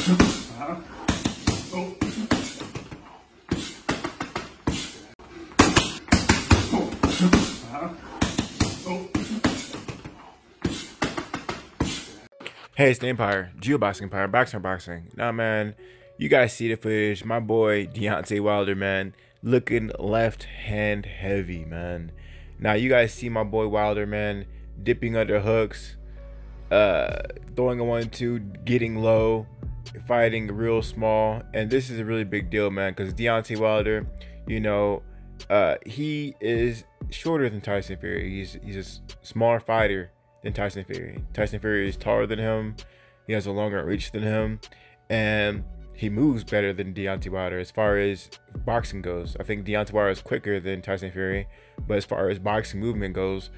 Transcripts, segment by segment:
Hey, it's the Empire, Geoboxing Empire, Boxing. Now, man, you guys see the footage. My boy Deontay Wilder, man, looking left hand heavy, man. Now, you guys see my boy Wilder, man, dipping under hooks, throwing a 1-2, getting low, fighting real small, and this is a really big deal, man, because Deontay Wilder, you know, he is shorter than Tyson Fury. He's a smaller fighter than Tyson Fury. Tyson Fury is taller than him. He has a longer reach than him, and he moves better than Deontay Wilder as far as boxing goes. I think Deontay Wilder is quicker than Tyson Fury, but as far as boxing movement goes,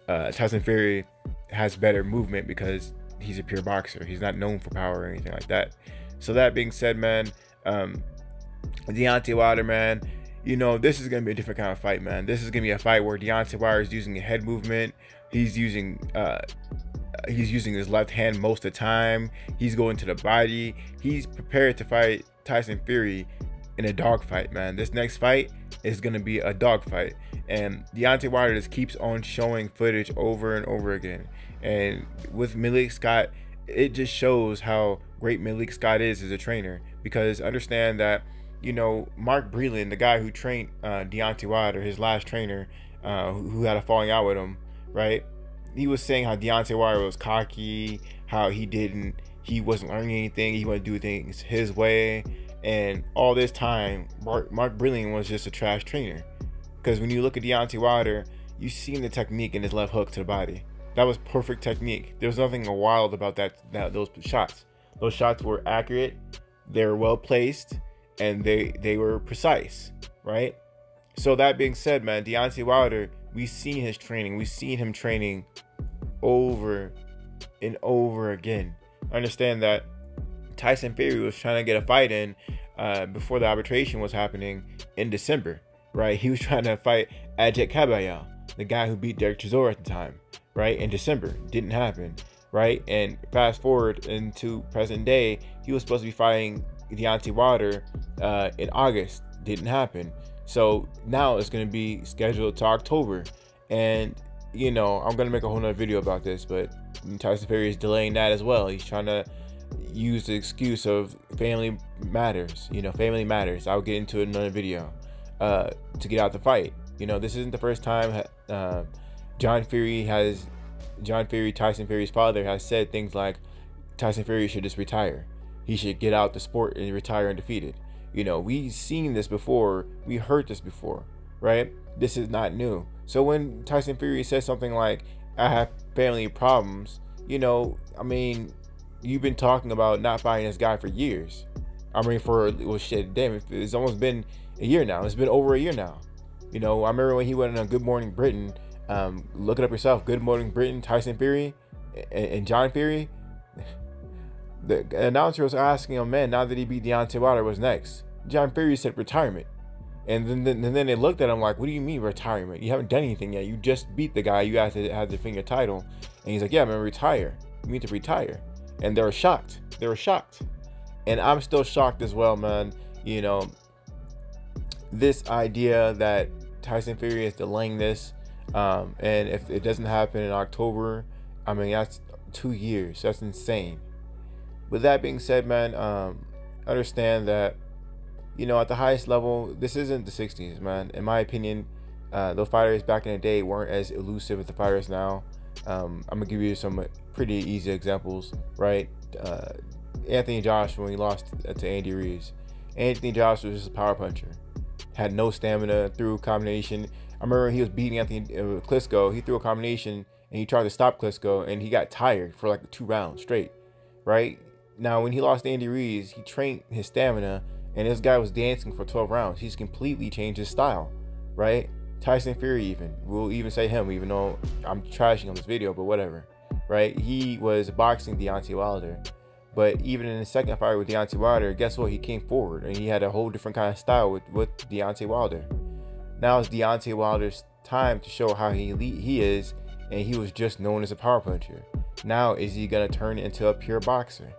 Tyson Fury has better movement because he's a pure boxer. He's not known for power or anything like that. So that being said, man, Deontay Wilder, man, you know, this is going to be a different kind of fight, man. This is going to be a fight where Deontay Wilder is using a head movement. He's using his left hand most of the time. He's going to the body. He's prepared to fight Tyson Fury in a dogfight, man. This next fight is going to be a dogfight. And Deontay Wilder just keeps on showing footage over and over again. And with Malik Scott, it just shows how great Malik Scott is as a trainer. Because understand that, you know, Mark Breland, the guy who trained Deontay Wilder, his last trainer, who had a falling out with him, right? He was saying how Deontay Wilder was cocky, how he wasn't learning anything, he wanted to do things his way, and all this time, Mark Breland was just a trash trainer. Because when you look at Deontay Wilder, you seen the technique in his left hook to the body. That was perfect technique. There was nothing wild about those shots. Those shots were accurate, they were well placed, and they were precise, right? So that being said, man, Deontay Wilder, we've seen his training. We've seen him training over and over again. Understand that Tyson Fury was trying to get a fight in before the arbitration was happening in December, right? He was trying to fight Ajit Kabayel, the guy who beat Derek Chisora at the time, right? In December. Didn't happen, right? And fast forward into present day, he was supposed to be fighting Deontay Wilder in August. Didn't happen. So now it's going to be scheduled to October. And, you know, I'm going to make a whole nother video about this, but Tyson Fury is delaying that as well. He's trying to use the excuse of family matters. You know, family matters. I'll get into another video to get out the fight. You know, this isn't the first time Tyson Fury's father, has said things like Tyson Fury should just retire. He should get out the sport and retire undefeated. You know, we've seen this before. We heard this before, right? This is not new. So when Tyson Fury says something like, I have family problems, you know, I mean, you've been talking about not fighting this guy for years. I mean, it's almost been a year now. It's been over a year now. You know, I remember when he went on Good Morning Britain, look it up yourself, Good Morning Britain, Tyson Fury and John Fury. The announcer was asking him, man, now that he beat Deontay Wilder, what's next? John Fury said retirement. And then they looked at him like, what do you mean retirement? You haven't done anything yet. You just beat the guy. You have to defend your title. And he's like, yeah, man, retire. You mean to retire? And they were shocked. They were shocked. And I'm still shocked as well, man. You know, this idea that Tyson Fury is delaying this. And if it doesn't happen in October, I mean, that's 2 years. That's insane. With that being said, man, understand that, you know, at the highest level, this isn't the 60s, man. In my opinion, those fighters back in the day weren't as elusive as the fighters now. I'm going to give you some pretty easy examples, right? Anthony Joshua, when he lost to Andy Ruiz. Anthony Joshua was just a power puncher. Had no stamina, threw a combination. I remember he was beating Anthony Klitschko. He threw a combination, and he tried to stop Klitschko, and he got tired for like 2 rounds straight, right? Now, when he lost to Andy Ruiz, he trained his stamina, and this guy was dancing for 12 rounds. He's completely changed his style, right? Tyson Fury even. We'll even say him, even though I'm trashing on this video, but whatever, right? He was boxing Deontay Wilder. But even in the second fight with Deontay Wilder, guess what? He came forward, and he had a whole different kind of style with Deontay Wilder. Now it's Deontay Wilder's time to show how he is, and he was just known as a power puncher. Now, is he going to turn into a pure boxer?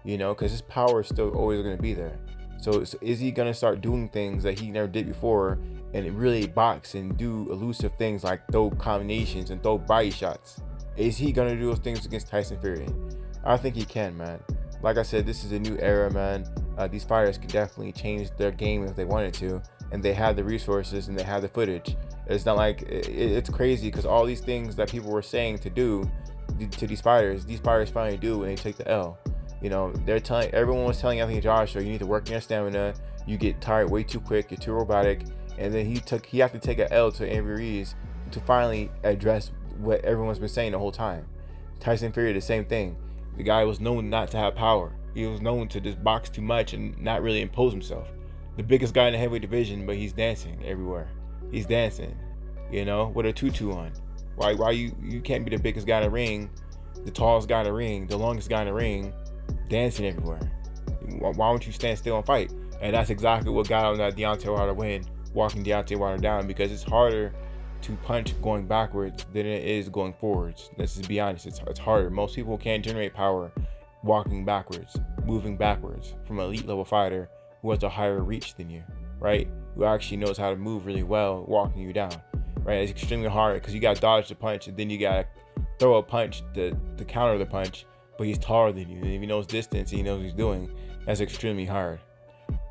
you know, because his power is still always going to be there. So is he going to start doing things that he never did before and really box and do elusive things like throw combinations and throw body shots? Is he going to do those things against Tyson Fury? I think he can, man. Like I said, this is a new era, man. These fighters can definitely change their game if they wanted to, and they have the resources and they have the footage. It's not like it's crazy, because all these things that people were saying to do to these fighters finally do when they take the L. You know, everyone was telling Anthony Joshua, you need to work on your stamina. You get tired way too quick. You're too robotic. And then he had to take an L to Andy Ruiz to finally address what everyone's been saying the whole time. Tyson Fury, the same thing. The guy was known not to have power. He was known to just box too much and not really impose himself. The biggest guy in the heavyweight division, but he's dancing everywhere. He's dancing, you know, with a tutu on. Why you can't be the biggest guy in the ring, the tallest guy in the ring, the longest guy in the ring, dancing everywhere? Why don't you stand still and fight? And that's exactly what got on that Deontay Wilder win, walking Deontay Wilder down, because it's harder to punch going backwards than it is going forwards. Let's just be honest, it's harder. Most people can't generate power walking backwards, moving backwards from an elite level fighter who has a higher reach than you, right? Who actually knows how to move really well, walking you down, right? It's extremely hard because you got to dodge the punch, and then you got to throw a punch to counter the punch, but he's taller than you, and if he knows distance, he knows what he's doing. That's extremely hard.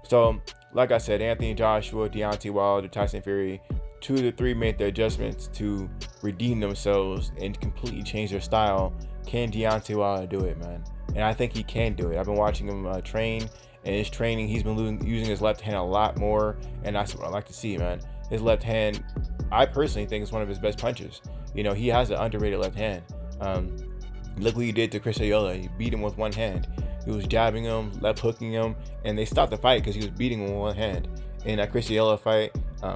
So, like I said, Anthony Joshua, Deontay Wilder, Tyson Fury, 2 to 3 made their adjustments to redeem themselves and completely change their style. Can Deontay Wilder do it, man? And I think he can do it. I've been watching him train, and his training, he's been using his left hand a lot more, and that's what I like to see, man. His left hand, I personally think, is one of his best punches. You know, he has an underrated left hand. Look what he did to Chris Ayala. He beat him with one hand. He was jabbing him, left hooking him, and they stopped the fight because he was beating him with one hand. In that Chris Ayala fight,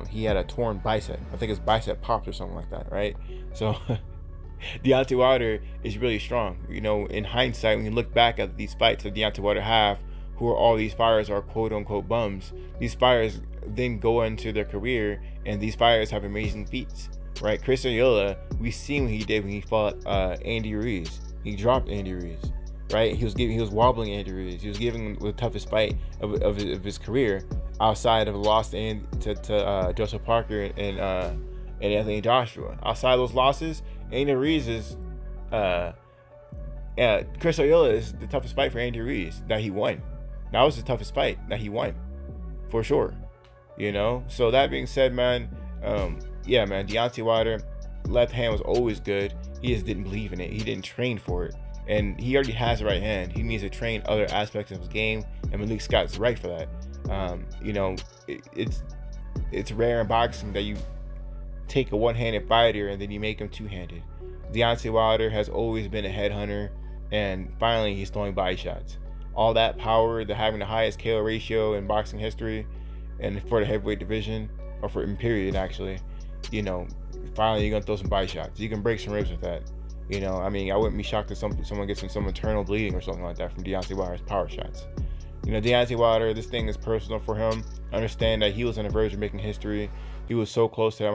he had a torn bicep. I think his bicep popped or something like that, right? So Deontay Wilder is really strong. You know, in hindsight, when you look back at these fights that Deontay Wilder have, who are all these fighters are quote-unquote bums, these fighters then go into their career, and these fighters have amazing feats, right? Chris Ayala, we've seen what he did when he fought Andy Ruiz. He dropped Andy Ruiz, right? He was wobbling Andy Ruiz. He was giving him the toughest fight of his career, outside of a loss to Joseph Parker and Anthony Joshua. Outside those losses, Andy Ruiz is Chris Ayala is the toughest fight for Andy Ruiz that he won. That was the toughest fight that he won, for sure. You know. So that being said, man, yeah, man, Deontay Wilder, left hand was always good. He just didn't believe in it. He didn't train for it, and he already has the right hand. He needs to train other aspects of his game, and Malik Scott's right for that. You know, it's rare in boxing that you take a one-handed fighter and then you make him two-handed. Deontay Wilder has always been a headhunter, and finally he's throwing body shots. All that power, having the highest KO ratio in boxing history, and for the heavyweight division, or for in period actually, you know, finally you're gonna throw some body shots. You can break some ribs with that. You know, I mean, I wouldn't be shocked if someone gets some internal bleeding or something like that from Deontay Wilder's power shots. You know, Deontay Wilder, this thing is personal for him. Understand that he was on the verge of making history. He was so close to that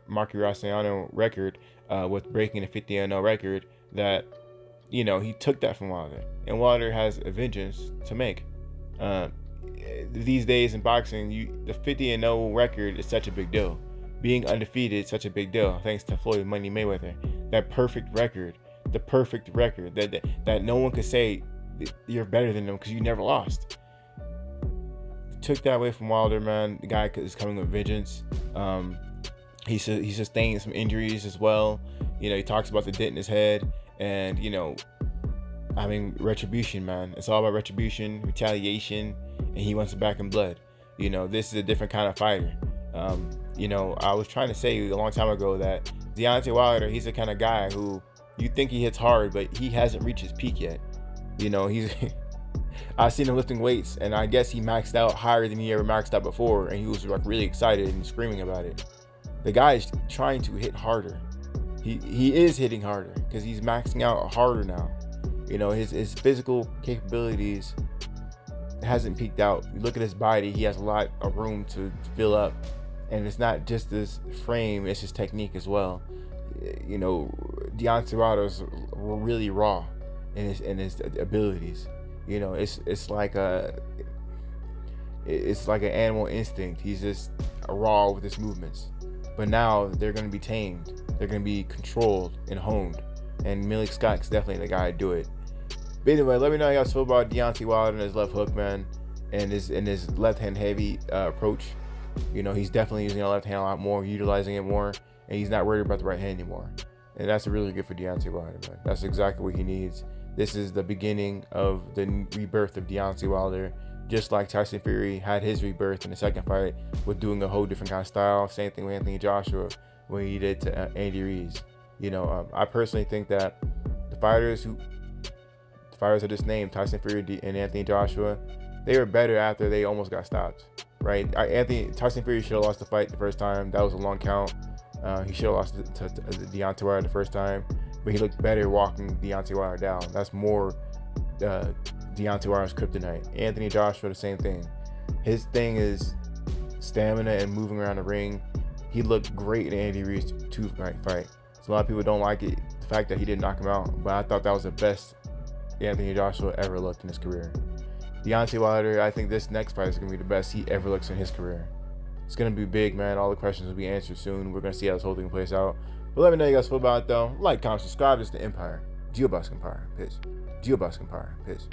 Marco Graziano record, with breaking the 50-0 record, that, you know, he took that from Wilder. And Wilder has a vengeance to make. These days in boxing, the 50-0 record is such a big deal. Being undefeated is such a big deal, thanks to Floyd Money Mayweather. That perfect record, the perfect record that no one could say you're better than them because you never lost. Took that away from Wilder, man. The guy is coming with vengeance. He sustained some injuries as well. You know, he talks about the dent in his head, and, you know, I mean, retribution, man. It's all about retribution, retaliation, and he wants it back in blood. You know, this is a different kind of fighter. You know, I was trying to say a long time ago that Deontay Wilder, he's the kind of guy who you think he hits hard, but he hasn't reached his peak yet. You know, I've seen him lifting weights, and I guess he maxed out higher than he ever maxed out before, and he was like really excited and screaming about it. The guy is trying to hit harder. He is hitting harder because he's maxing out harder now. You know, his physical capabilities hasn't peaked out. You look at his body, he has a lot of room to fill up, and it's not just his frame, it's his technique as well. You know, Deontay Wilder is really raw in his abilities. You know, it's like an animal instinct. He's just raw with his movements. But now they're going to be tamed. They're going to be controlled and honed. And Malik Scott's definitely the guy to do it. But anyway, let me know how you guys feel about Deontay Wilder and his left hook, man, and his left hand heavy approach. You know, he's definitely using the left hand a lot more, utilizing it more, and he's not worried about the right hand anymore. And that's really good for Deontay Wilder, man. That's exactly what he needs. This is the beginning of the rebirth of Deontay Wilder. Just like Tyson Fury had his rebirth in the second fight with doing a whole different kind of style. Same thing with Anthony Joshua when he did to Andy Ruiz. You know, I personally think that the fighters of this name, Tyson Fury and Anthony Joshua, they were better after they almost got stopped, right? Tyson Fury should have lost the fight the first time. That was a long count. He should have lost to Deontay Wilder the first time, but he looked better walking Deontay Wilder down. That's more Deontay Wilder's kryptonite. Anthony Joshua, the same thing. His thing is stamina and moving around the ring. He looked great in Andy Ruiz's two-fight fight. So a lot of people don't like it, the fact that he didn't knock him out, but I thought that was the best Anthony Joshua ever looked in his career. Deontay Wilder, I think this next fight is going to be the best he ever looks in his career. It's going to be big, man. All the questions will be answered soon. We're going to see how this whole thing plays out. But let me know how you guys feel about it, though. Like, comment, subscribe. It's the Empire. Geobus Empire. Peace. Geobus Empire. Peace.